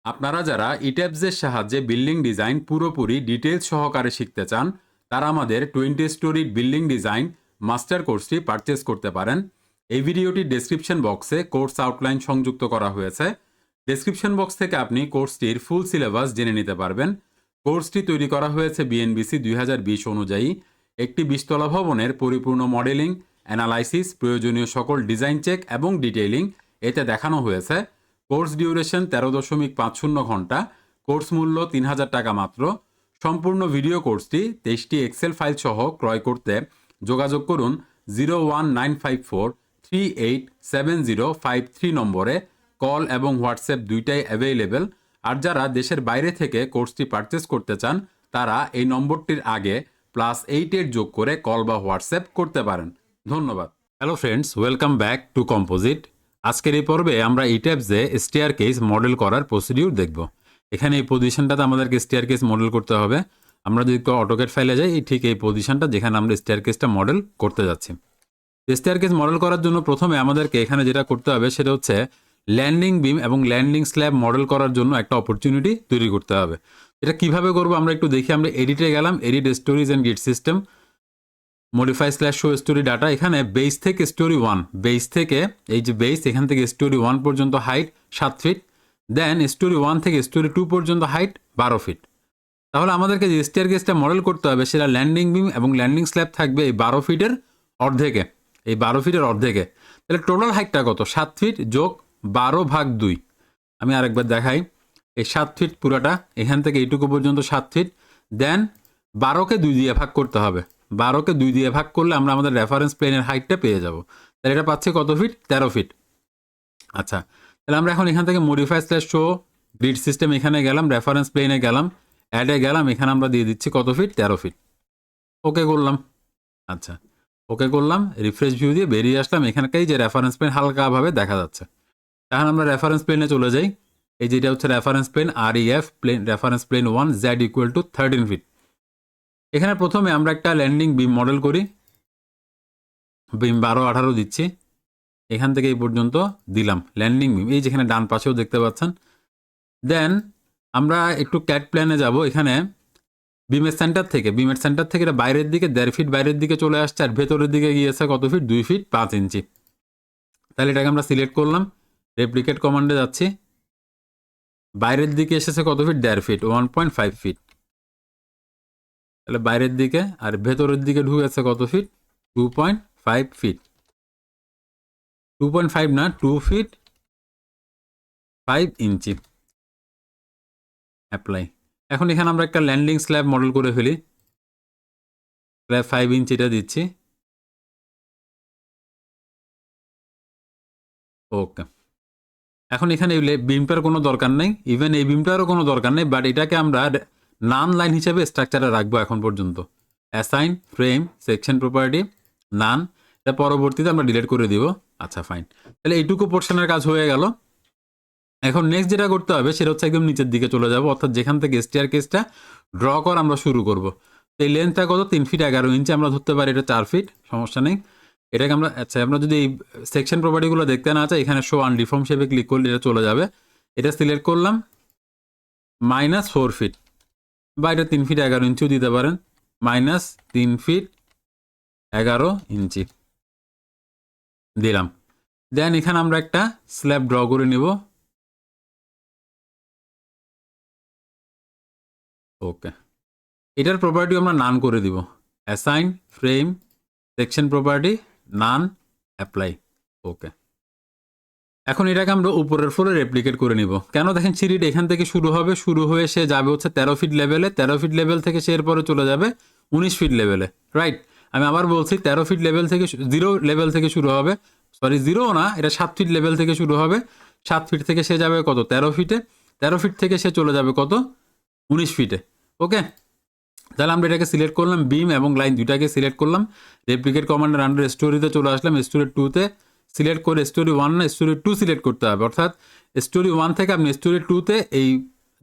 আপনারা যারা ইট্যাবসের সাহায্যে বিল্ডিং ডিজাইন পুরোপুরি ডিটেলস সহকারে শিখতে চান তারা আমাদের 20 স্টোরি বিল্ডিং ডিজাইন মাস্টার কোর্সটি পারচেস করতে পারেন। এই ভিডিওটির ডেসক্রিপশন বক্সে কোর্স আউটলাইন সংযুক্ত করা হয়েছে। ডেসক্রিপশন বক্স থেকে আপনি কোর্সটির ফুল সিলেবাস জেনে নিতে পারবেন। কোর্সটি তৈরি করা হয়েছে বিএনবিসি 2020 অনুযায়ী। একটি 20 তলা ভবনের পরিপূর্ণ মডেলিং, অ্যানালাইসিস, প্রয়োজনীয় সকল ডিজাইন চেক এবং ডিটেইলিং এতে দেখানো হয়েছে। কোর্স ডিউরেশন 13.50 ঘন্টা। কোর্স মূল্য 3000 টাকা মাত্র। সম্পূর্ণ ভিডিও কোর্সটি 23টি এক্সেল ফাইল সহ ক্রয় করতে যোগাযোগ করুন 01954387053 নম্বরে। কল এবং হোয়াটসঅ্যাপ দুইটাই অ্যাভেলেবেল। আর যারা দেশের বাইরে থেকে কোর্সটি পারচেস করতে চান তারা এই নম্বরটির আগে +88 যোগ করে কল বা হোয়াটসঅ্যাপ করতে পারেন। ধন্যবাদ। Hello friends, welcome back to composite. আজকের এই পর্বে আমরা ইট্যাবসে স্টেয়ার কেস মডেল করার প্রসিডিউর দেখব। এখানে এই পজিশনটাতে আমাদেরকে স্টেয়ার কেস মডেল করতে হবে। আমরা যদি অটোক্যাড ফাইলে যাই ঠিক এই পজিশনটা যেখানে আমরা স্টেয়ার কেসটা মডেল করতে যাচ্ছি। স্টেয়ার কেস মডেল করার জন্য প্রথমে আমাদেরকে এখানে যেটা করতে হবে সেটা হচ্ছে ল্যান্ডিং বিম এবং ল্যান্ডিং স্ল্যাব মডেল করার জন্য একটা অপরচুনিটি তৈরি করতে হবে। এটা কিভাবে করবো আমরা একটু দেখি। আমরা এডিটে গেলাম, এডিট স্টোরিজ অ্যান্ড গিট system, modify slash show story data. এখানে বেস থেকে স্টোরি 1, বেস থেকে এই যে বেস এখান থেকে স্টোরি 1 পর্যন্ত হাইট 7 ফিট, দেন স্টোরি 1 থেকে স্টোরি 2 পর্যন্ত হাইট 12 ফিট। তাহলে আমাদেরকে যে স্টেয়ার কেসটা মডেল করতে হবে সেটা ল্যান্ডিং বিম এবং ল্যান্ডিং স্ল্যাব থাকবে এই 12 ফিটের অর্ধেকে, এই 12 ফিটের অর্ধেকে। তাহলে টোটাল হাইটটা কত? 7 ফিট যোগ 12/2। আমি আরেকবার দেখাই। এই 7 ফিট পুরাটা, এখান থেকে এইটুকু পর্যন্ত 7 ফিট, দেন 12কে 2 দিয়ে ভাগ করতে হবে। 12কে 2 দিয়ে ভাগ করলে আমরা আমাদের রেফারেন্স প্লেনের হাইটটা পেয়ে যাব। তাহলে এটা পাচ্ছি কত ফিট? 13 ফিট। আচ্ছা, তাহলে আমরা এখন এখান থেকে modify slash show grid system এখানে গেলাম, রেফারেন্স প্লেনে গেলাম, অ্যাডে গেলাম, এখানে আমরা দিয়ে দিচ্ছি কত ফিট? 13 ফিট। ওকে করলাম। আচ্ছা, ওকে করলাম, রিফ্রেশ ভিউ দিয়ে বেরিয়ে আসলাম। এখানকাই যে রেফারেন্স প্লেন হালকাভাবে দেখা যাচ্ছে। এখন আমরা রেফারেন্স প্লেনে চলে যাই। এই যেটা হচ্ছে reference plane REF plane, reference plane 1, Z = 13 feet. এখানে প্রথমে আমরা একটা ল্যান্ডিং বিম মডেল করি। বিম 12-18 দিচ্ছি, এখান থেকে এই পর্যন্ত দিলাম ল্যান্ডিং বিম। এই যেখানে ডান পাশেও দেখতে পাচ্ছেন। দেন আমরা একটু ক্যাট প্ল্যানে যাব। এখানে বিমের সেন্টার থেকে এটা বাইরের দিকে 1.5 ফিট বাইরের দিকে চলে আসছে, আর ভেতরের দিকে গিয়েছে কত ফিট? 2 ফিট 5 ইঞ্চি। তাহলে এটাকে আমরা সিলেক্ট করলাম, রেপ্লিকেট কমান্ডে যাচ্ছি। বাইরের দিকে এসেছে কত ফিট? 1.5 fit, 1.5 fit. তাহলে বাইরের দিকে, আর ভেতরের দিকে ঢুকেছে কত ফিট? 2.5 ফিট। 2.5 না, 2 ফিট 5 ইঞ্চি। অ্যাপ্লাই। এখন এখানে আমরা একটা ল্যান্ডিং স্ল্যাব মডেল করে ফেলি। স্ল্যাব 5 ইঞ্চিটা দিচ্ছি। ওকে, এখন এখানে বিমটার কোনো দরকার নেই, ইভেন এই বিমটারও কোনো দরকার নেই, বাট এটাকে আমরা নান লাইন হিসেবে স্ট্রাকচারে রাখবো এখন পর্যন্ত। অ্যাসাইন ফ্রেম সেকশন প্রপার্টি নান, এটা পরবর্তীতে আমরা ডিলিট করে দিব। আচ্ছা ফাইন, তাহলে এইটুকু পোর্শনের কাজ হয়ে গেল। এখন নেক্সট যেটা করতে হবে সেটা হচ্ছে একদম নিচের দিকে চলে যাব, অর্থাৎ যেখান থেকে স্টেয়ার কেসটা ড্র করা আমরা শুরু করব। তো এই লেন্থটা কত? 3 ফিট 11 ইঞ্চি। আমরা ধরতে পারি এটা 4 ফিট, সমস্যা নেই। এটাকে আমরা, আচ্ছা, আমরা যদি এই সেকশন প্রপার্টিগুলো দেখতে না চাই, এখানে শো আনডিফর্ম শেপে ক্লিক করলে এটা চলে যাবে। এটা সিলেক্ট করলাম, -4 ফিট, বা এটা 3 ফিট 11 ইঞ্চিও দিতে পারেন, -3 ফিট 11 ইঞ্চি দিলাম। দেন এখানে আমরা একটা স্ল্যাব ড্র করে নিব। ওকে, এটার প্রপার্টি আমরা নান করে দিব। অ্যাসাইন ফ্রেম সেকশন প্রপার্টি নান, অ্যাপ্লাই। ওকে, এখন এটাকে আমরা উপরের ফ্লোরে রেপ্লিকেট করে নিব। কেন? দেখেন সিঁড়িটা এখান থেকে শুরু হবে, শুরু হয়ে সে যাবে হচ্ছে 13 ফিট লেভেলে। 13 ফিট লেভেল থেকে সে এরপরে চলে যাবে 19 ফিট লেভেলে, রাইট? আমি আবার বলছি 13 ফিট লেভেল থেকে, 0 লেভেল থেকে শুরু হবে, সরি 0 না, এটা 7 ফিট লেভেল থেকে শুরু হবে। 7 ফিট থেকে সে যাবে কত? 13 ফিটে। 13 ফিট থেকে সে চলে যাবে কত? 19 ফিটে। ওকে, তাহলে আমরা এটাকে সিলেক্ট করলাম, বিম এবং লাইন দুইটাকে সিলেক্ট করলাম। রেপ্লিকেট কমান্ডের আন্ডার স্টোরিতে চলে আসলাম, স্টোরি 2তে সিলেক্ট করে স্টোরি 1 না স্টোরি 2 সিলেক্ট করতে হবে, অর্থাৎ স্টোরি 1 থেকে আপনি স্টোরি 2তে এই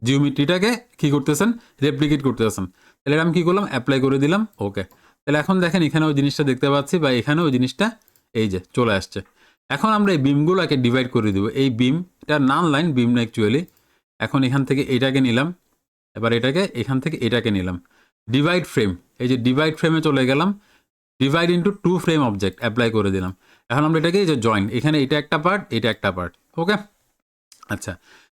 জিওমেট্রিটাকে কী করতেছেন? রেপ্লিকেট করতেছেন। তাহলে আমি কী করলাম? অ্যাপ্লাই করে দিলাম। ওকে, তাহলে এখন দেখেন এখানে ওই জিনিসটা দেখতে পাচ্ছি, বা এখানে ওই জিনিসটা এই যে চলে আসছে। এখন আমরা এই বিমগুলোকে ডিভাইড করে দিব। এই বিম, এটা নান লাইন বিম না অ্যাকচুয়ালি। এখন এখান থেকে এটাকে নিলাম, এবার এটাকে এখান থেকে এটাকে নিলাম। ডিভাইড ফ্রেম, এই যে ডিভাইড ফ্রেমে চলে গেলাম, divide into 2 frame object apply করে দিলাম। এখন আমরা এটাকে এই যে জয়েন, এখানে এটা একটা পার্ট, এটা একটা পার্ট। ওকে, আচ্ছা,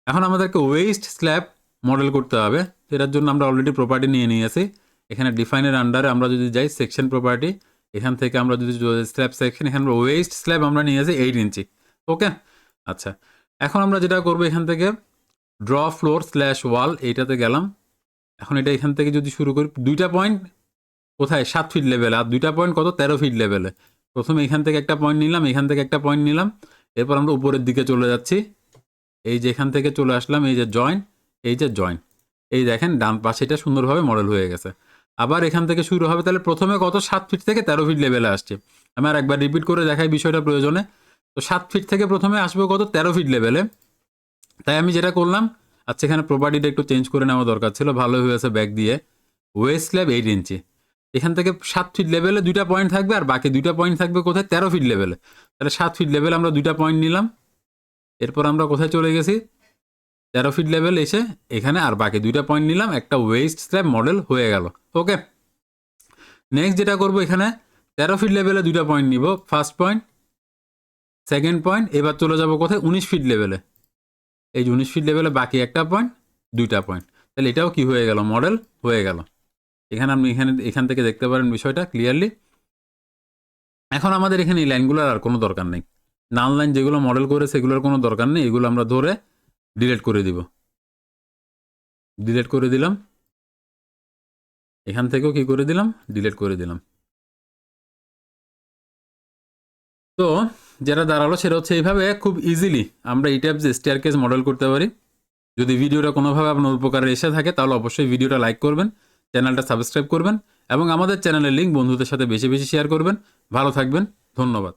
এখন আমাদেরকে ওয়েস্ট স্ল্যাব মডেল করতে হবে। এটার জন্য আমরা অলরেডি প্রপার্টি নিয়ে নিয়েছি। এখানে ডিফাইনের আন্ডারে আমরা যদি যাই সেকশন প্রপার্টি, এখান থেকে আমরা যদি স্ল্যাব সেকশন, এখানে ওয়েস্ট স্ল্যাব আমরা নিয়েছি 8 ইঞ্চি। ওকে, আচ্ছা, এখন আমরা যেটা করবো এখান থেকে ড্র ফ্লোর স্ল্যাশ ওয়াল এইটাতে গেলাম। এখন এটা এখান থেকে যদি শুরু করি, 2টা পয়েন্ট কোথায় 7 ফিট লেভেলে, আর 2টা পয়েন্ট কত 13 ফিট লেভেলে। প্রথমে এখান থেকে একটা পয়েন্ট নিলাম, এখান থেকে একটা পয়েন্ট নিলাম, এরপর আমরা উপরের দিকে চলে যাচ্ছি। এই যে এখান থেকে চলে আসলাম, এই যে জয়েন, এই যে জয়েন, এই দেখেন ডান পাশে এটা সুন্দরভাবে মডেল হয়ে গেছে। আবার এখান থেকে শুরু হবে, তাহলে প্রথমে কত 7 ফিট থেকে 13 ফিট লেভেলে আসছে। আমি আর একবার রিপিট করে দেখাই বিষয়টা প্রয়োজনে। তো 7 ফিট থেকে প্রথমে আসবে কত 13 ফিট লেভেলে। তাই আমি যেটা করলাম, আচ্ছা এখানে প্রপার্টিটা একটু চেঞ্জ করে নেওয়া দরকার ছিল, ভালো হয়েছে ব্যাক দিয়ে। ওয়েস্ট স্ল্যাব 8 ইঞ্চি, এখান থেকে 7 ফিট লেভেলে 2টা পয়েন্ট থাকবে, আর বাকি 2টা পয়েন্ট থাকবে কোথায় 13 ফিট লেভেলে। তাহলে 7 ফিট লেভেলে আমরা 2টা পয়েন্ট নিলাম, এরপর আমরা কোথায় চলে গেছি 13 ফিট লেভেল এসে এখানে আর বাকি 2টা পয়েন্ট নিলাম, একটা ওয়েস্ট স্ল্যাব মডেল হয়ে গেল। ওকে, নেক্সট যেটা করবো এখানে 13 ফিট লেভেলে 2টা পয়েন্ট নিব, ফার্স্ট পয়েন্ট, সেকেন্ড পয়েন্ট। এবার চলে যাব কোথায় 19 ফিট লেভেলে, এই যে 19 ফিট লেভেলে বাকি একটা পয়েন্ট, 2টা পয়েন্ট। তাহলে এটাও কি হয়ে গেল, মডেল হয়ে গেল। এখানে আপনি এখান থেকে দেখতে পারেন বিষয়টা ক্লিয়ারলি। এখন আমাদের এখানে এই লাইনগুলোর আর কোনো দরকার নেই, নাল লাইন যেগুলো মডেল করে সেগুলোর কোনো দরকার নেই, এগুলো আমরা ধরে ডিলিট করে দিব। ডিলিট করে দিলাম, এখান থেকেও কি করে দিলাম, ডিলিট করে দিলাম। তো যেটা দাঁড়ালো সেটা হচ্ছে এইভাবে খুব ইজিলি আমরা এই টাইপ যে স্টেয়ারকেস মডেল করতে পারি। যদি ভিডিওটা কোনোভাবে আপনার উপকারে এসে থাকে তাহলে অবশ্যই ভিডিওটা লাইক করবেন, চ্যানেলটা সাবস্ক্রাইব করবেন এবং আমাদের চ্যানেলের লিঙ্ক বন্ধুদের সাথে বেশি বেশি শেয়ার করবেন। ভালো থাকবেন, ধন্যবাদ।